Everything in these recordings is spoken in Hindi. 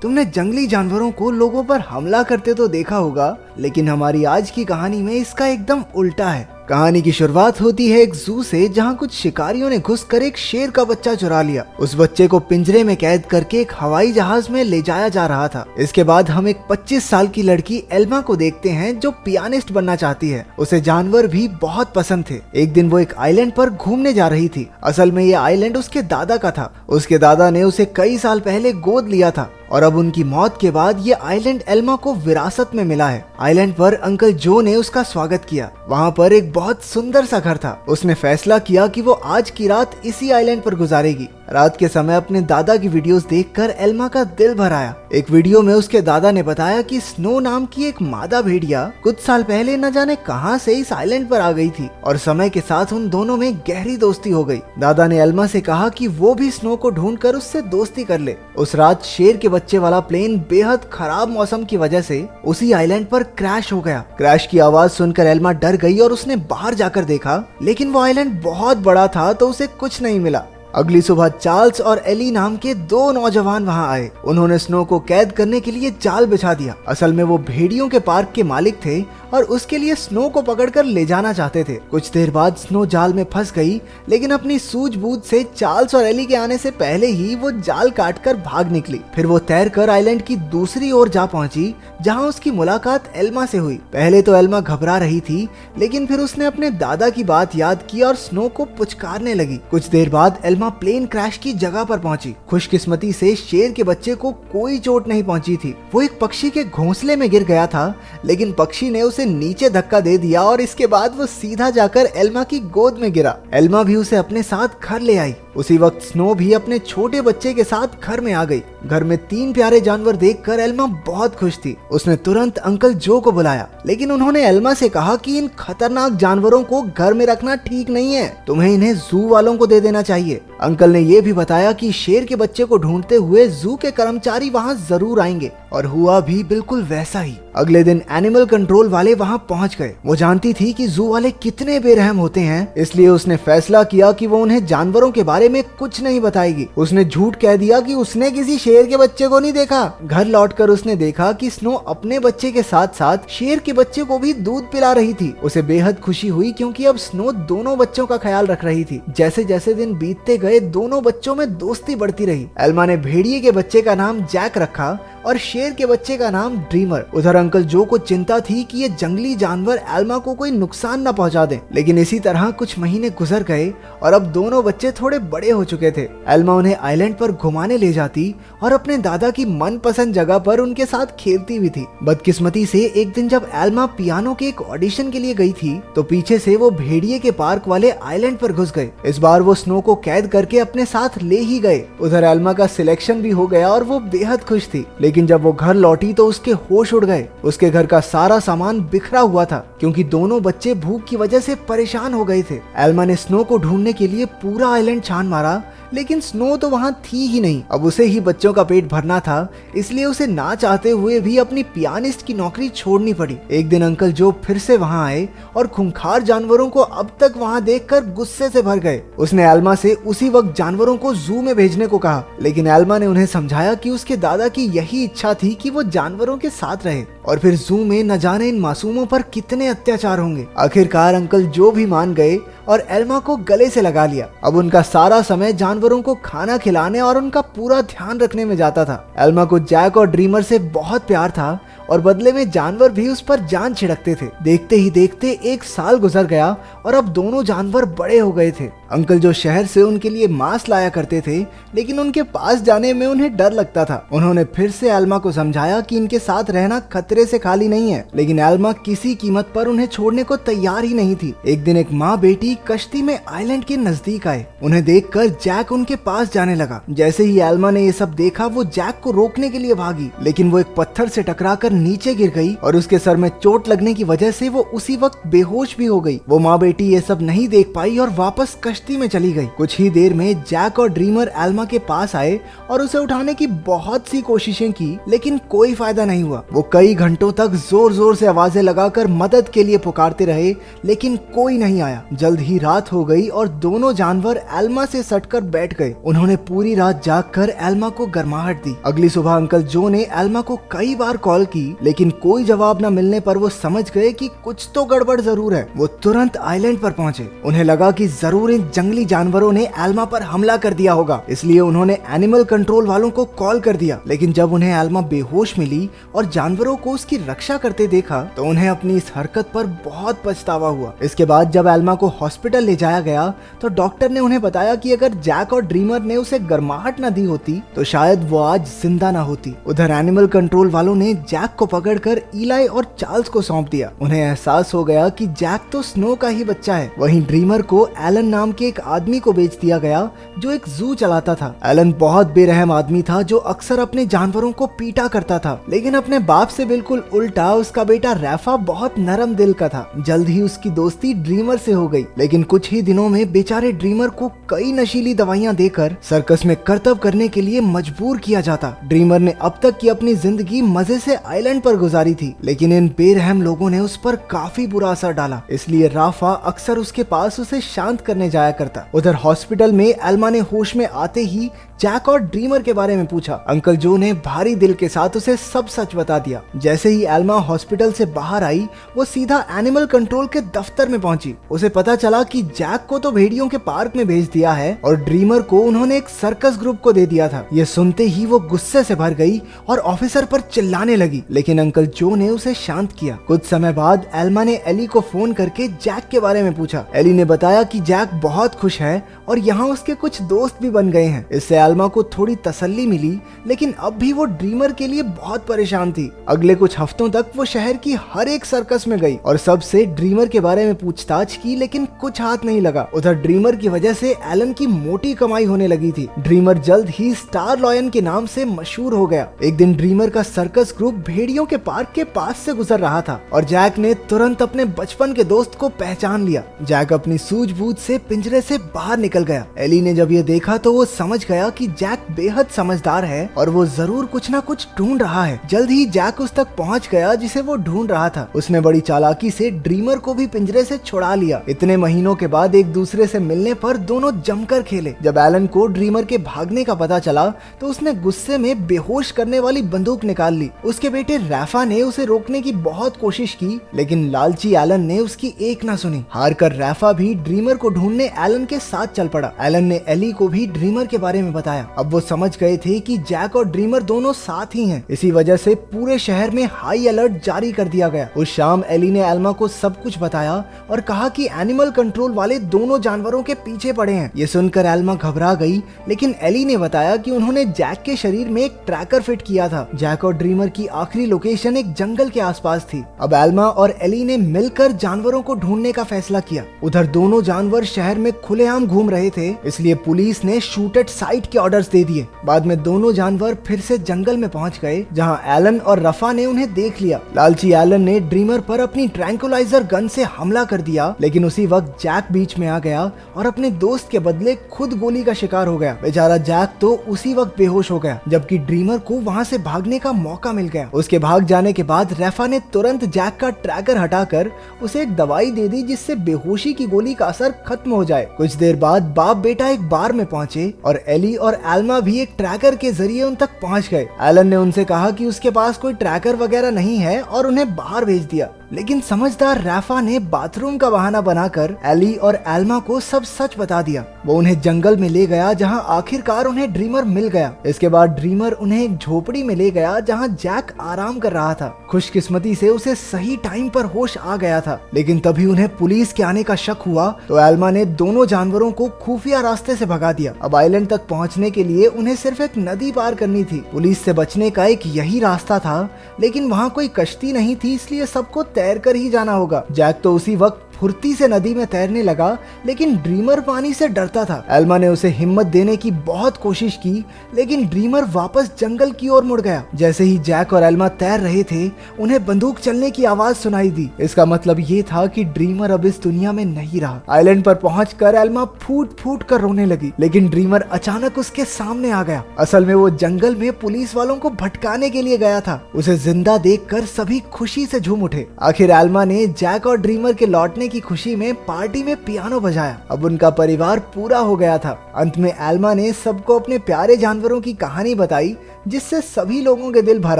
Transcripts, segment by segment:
तुमने जंगली जानवरों को लोगों पर हमला करते तो देखा होगा, लेकिन हमारी आज की कहानी में इसका एकदम उल्टा है। कहानी की शुरुआत होती है एक जू से, जहां कुछ शिकारियों ने घुसकर एक शेर का बच्चा चुरा लिया। उस बच्चे को पिंजरे में कैद करके एक हवाई जहाज में ले जाया जा रहा था। इसके बाद हम एक 25 साल की लड़की एल्मा को देखते हैं, जो पियानिस्ट बनना चाहती है। उसे जानवर भी बहुत पसंद थे। एक दिन वो एक आइलैंड पर घूमने जा रही थी। असल में ये आइलैंड उसके दादा का था। उसके दादा ने उसे कई साल पहले गोद लिया था और अब उनकी मौत के बाद ये आइलैंड एल्मा को विरासत में मिला है। आइलैंड पर अंकल जो ने उसका स्वागत किया। वहाँ पर एक बहुत सुंदर सा घर था। उसने फैसला किया कि वो आज की रात इसी आइलैंड पर गुजारेगी। रात के समय अपने दादा की वीडियोस देखकर एल्मा का दिल भर आया। एक वीडियो में उसके दादा ने बताया कि स्नो नाम की एक मादा भेड़िया कुछ साल पहले न जाने कहां से इस आइलैंड पर आ गई थी और समय के साथ उन दोनों में गहरी दोस्ती हो गई। दादा ने एल्मा से कहा कि वो भी स्नो को ढूंढकर उससे दोस्ती कर ले। उस रात शेर के बच्चे वाला प्लेन बेहद खराब मौसम की वजह से उसी आइलैंड पर क्रैश हो गया। क्रैश की आवाज सुनकर एल्मा डर गई और उसने बाहर जाकर देखा, लेकिन वो आइलैंड बहुत बड़ा था तो उसे कुछ नहीं मिला। अगली सुबह चार्ल्स और एली नाम के दो नौजवान वहां आए। उन्होंने स्नो को कैद करने के लिए जाल बिछा दिया। असल में वो भेड़ियों के पार्क के मालिक थे और उसके लिए स्नो को पकड़कर ले जाना चाहते थे। कुछ देर बाद स्नो जाल में फंस गई, लेकिन अपनी सूझबूझ से चार्ल्स और एली के आने से पहले ही वो जाल काटकर भाग निकली। फिर वो तैरकर आइलैंड की दूसरी ओर जा पहुंची, जहां उसकी मुलाकात एल्मा से हुई। पहले तो एल्मा घबरा रही थी, लेकिन फिर उसने अपने दादा की बात याद की और स्नो को पुचकारने लगी। कुछ देर बाद एल्मा प्लेन क्रैश की जगह पर पहुंची। खुशकिस्मती से शेर के बच्चे को कोई चोट नहीं पहुंची थी। वो एक पक्षी के घोंसले में गिर गया था, लेकिन पक्षी ने उसे नीचे धक्का दे दिया और इसके बाद वो सीधा जाकर एल्मा की गोद में गिरा। एल्मा भी उसे अपने साथ घर ले आई। उसी वक्त स्नो भी अपने छोटे बच्चे के साथ घर में आ गई। घर में 3 प्यारे जानवर देखकर एल्मा बहुत खुश थी। उसने तुरंत अंकल जो को बुलाया, लेकिन उन्होंने एल्मा से कहा कि इन खतरनाक जानवरों को घर में रखना ठीक नहीं है, तुम्हें इन्हें जू वालों को दे देना चाहिए। अंकल ने ये भी बताया कि शेर के बच्चे को ढूंढते हुए जू के कर्मचारी वहाँ जरूर आएंगे, और हुआ भी बिल्कुल वैसा ही। अगले दिन एनिमल कंट्रोल वाले वहाँ पहुँच गए। वो जानती थी कि जू वाले कितने बेरहम होते हैं, इसलिए उसने फैसला किया कि वो उन्हें जानवरों के बारे में कुछ नहीं बताएगी। उसने झूठ कह दिया कि उसने किसी शेर के बच्चे को नहीं देखा। घर लौटकर उसने देखा कि स्नो अपने बच्चे के साथ साथ शेर के बच्चे को भी दूध पिला रही थी। उसे बेहद खुशी हुई, क्योंकि अब स्नो दोनों बच्चों का ख्याल रख रही थी। जैसे जैसे दिन बीतते गए, दोनों बच्चों में दोस्ती बढ़ती रही। एल्मा ने भेड़िए के बच्चे का नाम जैक रखा और शेर के बच्चे का नाम ड्रीमर। उधर अंकल जो को चिंता थी कि ये जंगली जानवर एल्मा को कोई नुकसान न पहुंचा दें। लेकिन इसी तरह कुछ महीने गुजर गए और अब दोनों बच्चे थोड़े बड़े हो चुके थे। एल्मा उन्हें आइलैंड पर घुमाने ले जाती और अपने दादा की मनपसंद जगह पर उनके साथ खेलती भी थी। बदकिस्मती से एक दिन जब एल्मा पियानो के एक ऑडिशन के लिए गई थी, तो पीछे से वो भेड़िए के पार्क वाले आइलैंड पर घुस गए। इस बार वो स्नो को कैद करके अपने साथ ले ही गए। उधर एल्मा का सिलेक्शन भी हो गया और वो बेहद खुश थी। लेकिन जब वो घर लौटी तो उसके होश उड़ गए। उसके घर का सारा सामान बिखरा हुआ था, क्योंकि दोनों बच्चे भूख की वजह से परेशान हो गए थे। एल्मा ने स्नो को ढूंढने के लिए पूरा आइलैंड छान मारा, लेकिन स्नो तो वहाँ थी ही नहीं। अब उसे ही बच्चों का पेट भरना था, इसलिए उसे ना चाहते हुए भी अपनी पियानिस्ट की नौकरी छोड़नी पड़ी। एक दिन अंकल जो फिर से वहाँ आए और खूंखार जानवरों को अब तक वहाँ देखकर गुस्से से भर गए। उसने एल्मा से उसी वक्त जानवरों को जू में भेजने को कहा, लेकिन एल्मा ने उन्हें समझाया कि उसके दादा की यही इच्छा थी कि वो जानवरों के साथ रहे, और फिर जू में न जाने इन मासूमों पर कितने अत्याचार होंगे। आखिरकार अंकल जो भी मान गए और एल्मा को गले से लगा लिया। अब उनका सारा समय जानवरों को खाना खिलाने और उनका पूरा ध्यान रखने में जाता था। एल्मा को जैक और ड्रीमर से बहुत प्यार था और बदले में जानवर भी उस पर जान छिड़कते थे। देखते ही देखते 1 साल गुजर गया और अब दोनों जानवर बड़े हो गए थे। अंकल जो शहर से उनके लिए मांस लाया करते थे, लेकिन उनके पास जाने में उन्हें डर लगता था। उन्होंने फिर से एल्मा को समझाया कि इनके साथ रहना खतरे से खाली नहीं है, लेकिन एल्मा किसी कीमत पर उन्हें छोड़ने को तैयार ही नहीं थी। एक दिन एक माँ बेटी कश्ती में आइलैंड के नजदीक आए। उन्हें देखकर जैक उनके पास जाने लगा। जैसे ही एल्मा ने ये सब देखा, वो जैक को रोकने के लिए भागी, लेकिन वो एक पत्थर से टकराकर नीचे गिर गई और उसके सर में चोट लगने की वजह से वो उसी वक्त बेहोश भी हो गई। वो माँ बेटी ये सब नहीं देख पाई और वापस कश्ती में चली गई। कुछ ही देर में जैक और ड्रीमर एल्मा के पास आए और उसे उठाने की बहुत सी कोशिशें की, लेकिन कोई फायदा नहीं हुआ। वो कई घंटों तक जोर जोर से आवाजें लगाकर मदद के लिए पुकारते रहे, लेकिन कोई नहीं आया। जल्द ही रात हो गई और दोनों जानवर एल्मा से सटकर बैठ गए। उन्होंने पूरी रात जागकर एल्मा को गर्माहट दी। अगली सुबह अंकल जो ने एल्मा को कई बार कॉल की, लेकिन कोई जवाब न मिलने पर वो समझ गए कि कुछ तो गड़बड़ जरूर है। वो तुरंत आइलैंड पर पहुंचे। उन्हें लगा कि जरूर इन जंगली जानवरों ने एल्मा पर हमला कर दिया होगा, इसलिए उन्होंने एनिमल कंट्रोल वालों को कॉल कर दिया। लेकिन जब उन्हें एल्मा बेहोश मिली और जानवरों को उसकी रक्षा करते देखा तो उन्हें अपनी इस हरकत पर बहुत पछतावा हुआ। इसके बाद जब एल्मा को हॉस्पिटल ले जाया गया तो डॉक्टर ने उन्हें बताया कि अगर जैक और ड्रीमर ने उसे गर्माहट न दी होती तो शायद वो आज जिंदा न होती। उधर एनिमल कंट्रोल वालों ने जैक को पकड़कर इलाई और चार्ल्स को सौंप दिया। उन्हें एहसास हो गया कि जैक तो स्नो का ही बच्चा है। वहीं ड्रीमर को एलन नाम के एक आदमी को बेच दिया गया जो एक जू चलाता था। एलन बहुत बेरहम आदमी था जो अक्सर अपने जानवरों को पीटा करता था, लेकिन अपने बाप से बिल्कुल उल्टा उसका बेटा रैफा बहुत नरम दिल का था। जल्द ही उसकी दोस्ती ड्रीमर से हो गई, लेकिन कुछ ही दिनों में बेचारे ड्रीमर को कई नशीली दवाइयां देकर सर्कस में करतब करने के लिए मजबूर किया जाता। ड्रीमर ने अब तक की अपनी जिंदगी मजे से आइलैंड पर गुजारी थी, लेकिन इन बेरहम लोगों ने उस पर काफी बुरा असर डाला। इसलिए राफा अक्सर उसके पास उसे शांत करने जाया करता। उधर हॉस्पिटल में एल्मा ने होश में आते ही जैक और ड्रीमर के बारे में पूछा। अंकल जो ने भारी दिल के साथ उसे सब सच बता दिया। जैसे ही एल्मा हॉस्पिटल से बाहर आई वो सीधा एनिमल कंट्रोल के दफ्तर में पहुंची। उसे पता चला कि जैक को तो भेड़ियों के पार्क में भेज दिया है और ड्रीमर को उन्होंने एक सर्कस ग्रुप को दे दिया था। ये सुनते ही वो गुस्से से भर गई और ऑफिसर पर चिल्लाने लगी, लेकिन अंकल जो ने उसे शांत किया। कुछ समय बाद एल्मा ने एली को फोन करके जैक के बारे में पूछा। एली ने बताया कि जैक बहुत खुश है और यहाँ उसके कुछ दोस्त भी बन गए हैं। इससे एल्मा को थोड़ी तसल्ली मिली, लेकिन अब भी वो ड्रीमर के लिए बहुत परेशान थी। अगले कुछ हफ्तों तक वो शहर की हर एक सर्कस में गई और सबसे ड्रीमर के बारे में पूछताछ की, लेकिन कुछ हाथ नहीं लगा। उधर ड्रीमर की वजह से एलन की मोटी कमाई होने लगी थी। ड्रीमर जल्द ही स्टार लॉयन के नाम से मशहूर हो गया। एक दिन ड्रीमर का सर्कस ग्रुप भेड़ियों के पार्क के पास से गुजर रहा था और जैक ने तुरंत अपने बचपन के दोस्त को पहचान लिया। जैक अपनी सूझबूझ से पिंजरे से बाहर निकल गया। एली ने जब ये देखा तो वो समझ गया कि जैक बेहद समझदार है और वो जरूर कुछ ना कुछ ढूंढ रहा है। जल्द ही जैक उस तक पहुंच गया जिसे वो ढूंढ रहा था। उसने बड़ी चालाकी से ड्रीमर को भी पिंजरे से छुड़ा लिया। इतने महीनों के बाद एक दूसरे से मिलने पर दोनों जमकर खेले। जब एलन को ड्रीमर के भागने का पता चला तो उसने गुस्से में बेहोश करने वाली बंदूक निकाल ली। उसके बेटे रैफा ने उसे रोकने की बहुत कोशिश की, लेकिन लालची एलन ने उसकी एक ना सुनी। हार कर रैफा भी ड्रीमर को ढूंढने एलन के साथ चल पड़ा। एलन ने एली को भी ड्रीमर के बारे में बताया। अब वो समझ गए थे कि जैक और ड्रीमर दोनों साथ ही हैं। इसी वजह से पूरे शहर में हाई अलर्ट जारी कर दिया गया। उस शाम एली ने एल्मा को सब कुछ बताया और कहा कि एनिमल कंट्रोल वाले दोनों जानवरों के पीछे पड़े हैं। ये सुनकर एल्मा घबरा गई, लेकिन एली ने बताया कि उन्होंने जैक के शरीर में एक ट्रैकर फिट किया था। जैक और ड्रीमर की आखिरी लोकेशन एक जंगल के आसपास थी। अब एल्मा और एली ने मिलकर जानवरों को ढूंढने का फैसला किया। उधर दोनों जानवर शहर में खुलेआम घूम रहे थे, इसलिए पुलिस ने शूट एट साइट के ऑर्डर्स दे दिए। बाद में दोनों जानवर फिर से जंगल में पहुंच गए, जहां एलन और रफा ने उन्हें देख लिया। लालची एलन ने ड्रीमर पर अपनी ट्रैंकुलाइजर गन से हमला कर दिया, लेकिन उसी वक्त जैक बीच में आ गया और अपने दोस्त के बदले खुद गोली का शिकार हो गया। बेचारा जैक तो उसी वक्त बेहोश हो गया, जबकि ड्रीमर को वहां से भागने का मौका मिल गया। उसके भाग जाने के बाद रफा ने तुरंत जैक का ट्रैकर हटाकर उसे एक दवाई दे दी, जिससे बेहोशी की गोली का असर खत्म हो जाए। कुछ देर बाद बाप बेटा एक बार में पहुंचे और एली और एल्मा भी एक ट्रैकर के जरिए उन तक पहुंच गए। एलन ने उनसे कहा कि उसके पास कोई ट्रैकर वगैरह नहीं है और उन्हें बाहर भेज दिया, लेकिन समझदार रैफा ने बाथरूम का बहाना बनाकर एली और एल्मा को सब सच बता दिया। वो उन्हें जंगल में ले गया, जहां आखिरकार उन्हें ड्रीमर मिल गया। इसके बाद ड्रीमर उन्हें एक झोपड़ी में ले गया, जहां जैक आराम कर रहा था। खुशकिस्मती से उसे सही टाइम पर होश आ गया था, लेकिन तभी उन्हें पुलिस के आने का शक हुआ तो एल्मा ने दोनों जानवरों को खुफिया रास्ते से भगा दिया। अब आइलैंड तक पहुंचने के लिए उन्हें सिर्फ एक नदी पार करनी थी। पुलिस से बचने का एक यही रास्ता था, लेकिन वहाँ कोई कश्ती नहीं थी, इसलिए सबको तैर कर ही जाना होगा। जैक तो उसी वक्त फुर्ती से नदी में तैरने लगा, लेकिन ड्रीमर पानी से डरता था। एल्मा ने उसे हिम्मत देने की बहुत कोशिश की, लेकिन ड्रीमर वापस जंगल की ओर मुड़ गया। जैसे ही जैक और एल्मा तैर रहे थे, उन्हें बंदूक चलने की आवाज सुनाई दी। इसका मतलब ये था कि ड्रीमर अब इस दुनिया में नहीं रहा। आइलैंड पर पहुंचकर एल्मा फूट फूट कर रोने लगी, लेकिन ड्रीमर अचानक उसके सामने आ गया। असल में वो जंगल में पुलिस वालों को भटकाने के लिए गया था। उसे जिंदा देखकर सभी खुशी से झूम उठे। आखिर एल्मा ने जैक और ड्रीमर के लौटने की खुशी में पार्टी में पियानो बजाया। अब उनका परिवार पूरा हो गया था। अंत में एल्मा ने सबको अपने प्यारे जानवरों की कहानी बताई, जिससे सभी लोगों के दिल भर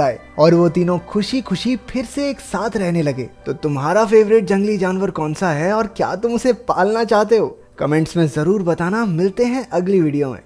आए और वो तीनों खुशी खुशी फिर से एक साथ रहने लगे। तो तुम्हारा फेवरेट जंगली जानवर कौन सा है और क्या तुम उसे पालना चाहते हो? कमेंट्स में जरूर बताना। मिलते हैं अगली वीडियो में।